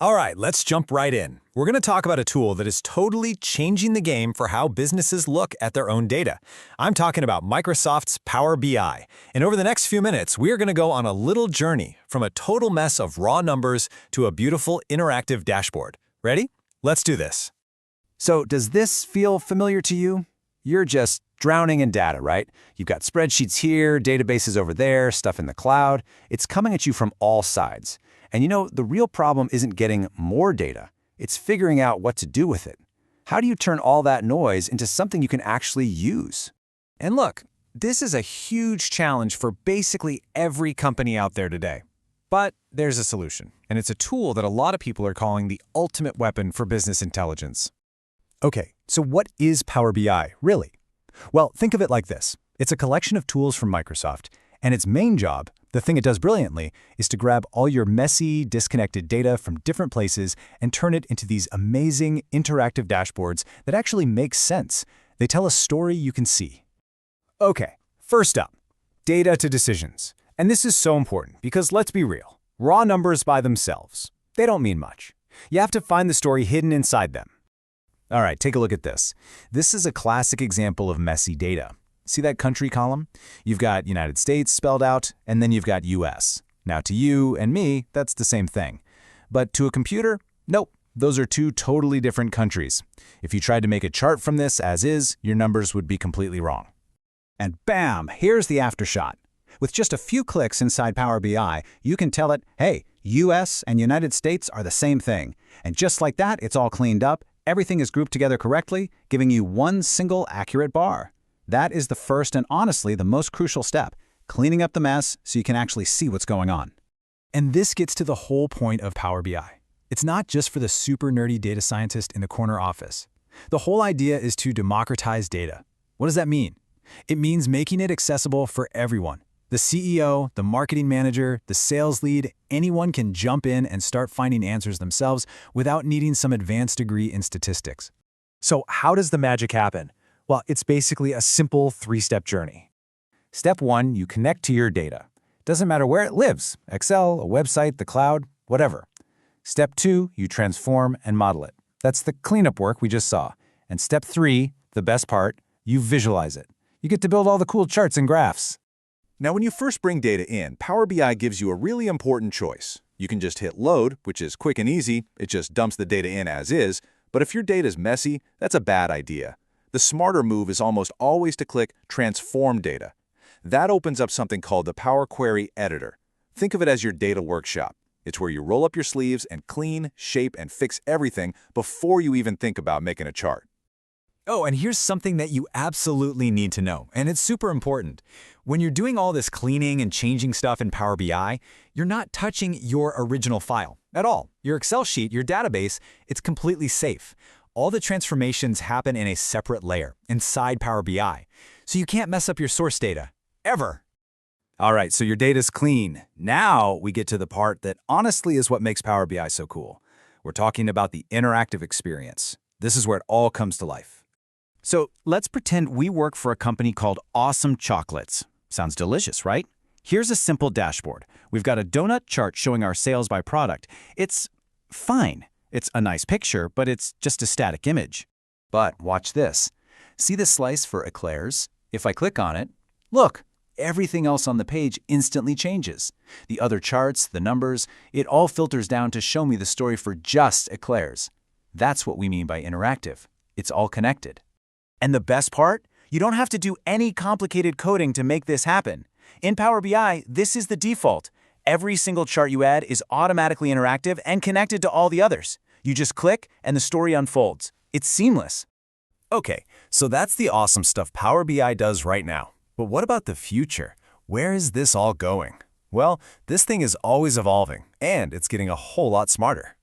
All right, let's jump right in. We're going to talk about a tool that is totally changing the game for how businesses look at their own data. I'm talking about Microsoft's Power BI. And over the next few minutes, we're going to go on a little journey from a total mess of raw numbers to a beautiful interactive dashboard. Ready? Let's do this. So does this feel familiar to you? You're just drowning in data, right? You've got spreadsheets here, databases over there, stuff in the cloud. It's coming at you from all sides. And you know, the real problem isn't getting more data. It's figuring out what to do with it. How do you turn all that noise into something you can actually use? And look, this is a huge challenge for basically every company out there today. But there's a solution, and it's a tool that a lot of people are calling the ultimate weapon for business intelligence. Okay, so what is Power BI, really? Well, think of it like this. It's a collection of tools from Microsoft, and its main job, the thing it does brilliantly, is to grab all your messy, disconnected data from different places and turn it into these amazing, interactive dashboards that actually make sense. They tell a story you can see. Okay, first up, data to decisions. And this is so important because let's be real, raw numbers by themselves, they don't mean much. You have to find the story hidden inside them. All right, take a look at this. This is a classic example of messy data. See that country column? You've got United States spelled out, and then you've got US. Now to you and me, that's the same thing. But to a computer, nope, those are two totally different countries. If you tried to make a chart from this as is, your numbers would be completely wrong. And bam, here's the aftershot. With just a few clicks inside Power BI, you can tell it, hey, US and United States are the same thing. And just like that, it's all cleaned up, everything is grouped together correctly, giving you one single accurate bar. That is the first and honestly the most crucial step, cleaning up the mess so you can actually see what's going on. And this gets to the whole point of Power BI. It's not just for the super nerdy data scientist in the corner office. The whole idea is to democratize data. What does that mean? It means making it accessible for everyone. The CEO, the marketing manager, the sales lead, anyone can jump in and start finding answers themselves without needing some advanced degree in statistics. So how does the magic happen? Well, it's basically a simple three-step journey. Step 1, you connect to your data. Doesn't matter where it lives, Excel, a website, the cloud, whatever. Step 2, you transform and model it. That's the cleanup work we just saw. And step 3, the best part, you visualize it. You get to build all the cool charts and graphs. Now, when you first bring data in, Power BI gives you a really important choice. You can just hit load, which is quick and easy. It just dumps the data in as is. But if your data is messy, that's a bad idea. The smarter move is almost always to click Transform Data. That opens up something called the Power Query Editor. Think of it as your data workshop. It's where you roll up your sleeves and clean, shape, and fix everything before you even think about making a chart. Oh, and here's something that you absolutely need to know, and it's super important. When you're doing all this cleaning and changing stuff in Power BI, you're not touching your original file at all. Your Excel sheet, your database, it's completely safe. All the transformations happen in a separate layer inside Power BI, so you can't mess up your source data, ever. All right, so your data's clean. Now we get to the part that honestly is what makes Power BI so cool. We're talking about the interactive experience. This is where it all comes to life. So let's pretend we work for a company called Awesome Chocolates. Sounds delicious, right? Here's a simple dashboard. We've got a donut chart showing our sales by product. It's fine. It's a nice picture, but it's just a static image. But watch this. See the slice for eclairs? If I click on it, look, everything else on the page instantly changes. The other charts, the numbers, it all filters down to show me the story for just eclairs. That's what we mean by interactive. It's all connected. And the best part? You don't have to do any complicated coding to make this happen. In Power BI, this is the default. Every single chart you add is automatically interactive and connected to all the others. You just click and the story unfolds. It's seamless. Okay, so that's the awesome stuff Power BI does right now. But what about the future? Where is this all going? Well, this thing is always evolving, and it's getting a whole lot smarter.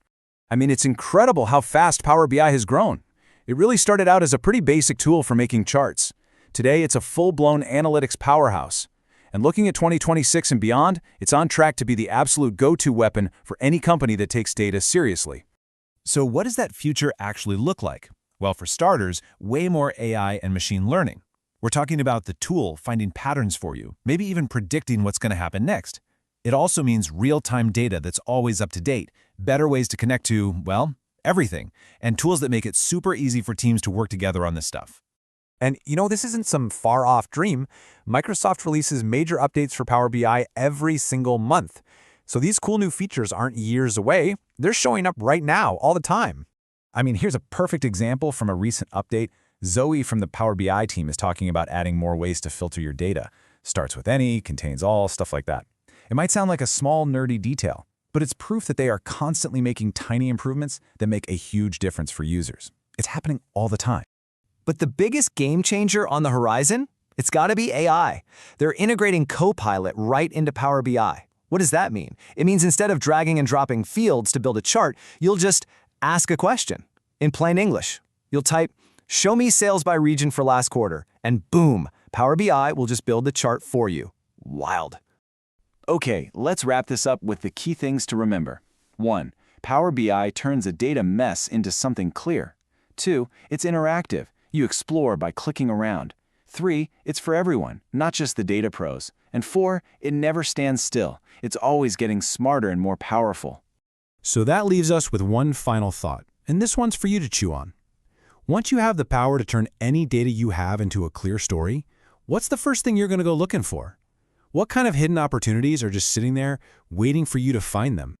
I mean, it's incredible how fast Power BI has grown. It really started out as a pretty basic tool for making charts. Today, it's a full-blown analytics powerhouse. And looking at 2026 and beyond, it's on track to be the absolute go-to weapon for any company that takes data seriously. So what does that future actually look like? Well, for starters, way more AI and machine learning. We're talking about the tool finding patterns for you, maybe even predicting what's going to happen next. It also means real-time data that's always up to date, better ways to connect to, well, everything, and tools that make it super easy for teams to work together on this stuff. And this isn't some far-off dream. Microsoft releases major updates for Power BI every single month. So these cool new features aren't years away. They're showing up right now, all the time. I mean, here's a perfect example from a recent update. Zoe from the Power BI team is talking about adding more ways to filter your data. Starts with any, contains all, stuff like that. It might sound like a small, nerdy detail, but it's proof that they are constantly making tiny improvements that make a huge difference for users. It's happening all the time. But the biggest game changer on the horizon? It's got to be AI. They're integrating Copilot right into Power BI. What does that mean? It means instead of dragging and dropping fields to build a chart, you'll just ask a question. In plain English, you'll type, "Show me sales by region for last quarter," and boom, Power BI will just build the chart for you. Wild. Okay, let's wrap this up with the key things to remember. 1. Power BI turns a data mess into something clear. 2. It's interactive. You explore by clicking around. 3. It's for everyone, not just the data pros. And 4. It never stands still. It's always getting smarter and more powerful. So that leaves us with one final thought, and this one's for you to chew on. Once you have the power to turn any data you have into a clear story, what's the first thing you're going to go looking for? What kind of hidden opportunities are just sitting there waiting for you to find them?